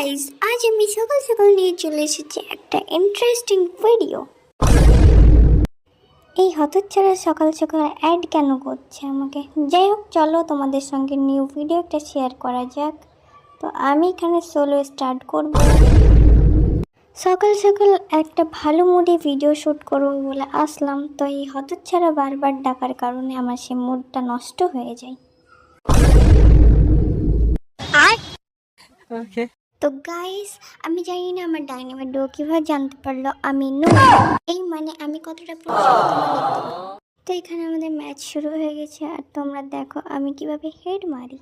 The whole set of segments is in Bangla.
গাইস, আজ আমি সকাল সকাল নিয়ে চলে এসেছি একটা ইন্টারেস্টিং ভিডিও। এই হতচ্ছাড়া সকাল সকাল অ্যাড কেন করছে আমাকে? যাই হোক, চলো তোমাদের সঙ্গে নিউ ভিডিও একটা শেয়ার করা যাক। তো আমি এখানে সোলো স্টার্ট করব। সকাল সকাল একটা ভালো মুডে ভিডিও শ্যুট করবো বলে আসলাম, তো এই হতচ্ছাড়া বারবার ডাকার কারণে আমার সে মুডটা নষ্ট হয়ে যায়। তো গাইস, আমি জানি না আমার ডাইনামিক ডো কিভাবে জানতে পারলো আমি এই মানে আমি কতটা প্রফেশনাল তোমরা দেখতে পাবো। তো এখানে আমাদের ম্যাচ শুরু হয়ে গেছে, আর তোমরা দেখো আমি কিভাবে হেড মারি।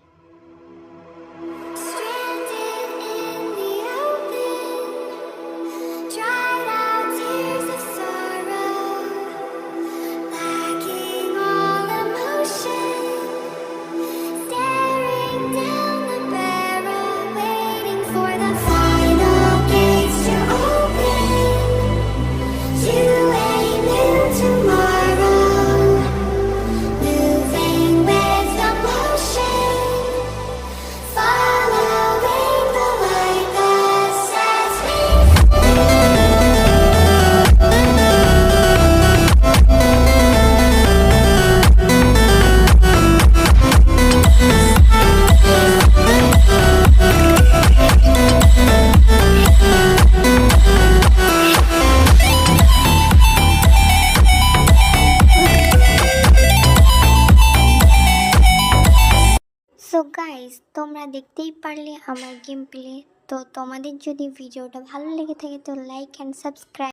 সো গাইস, তোমরা দেখতেই পারলে আমার গেম প্লে। তো তোমাদের যদি ভিডিওটা ভালো লেগে থাকে তো লাইক অ্যান্ড সাবস্ক্রাইব।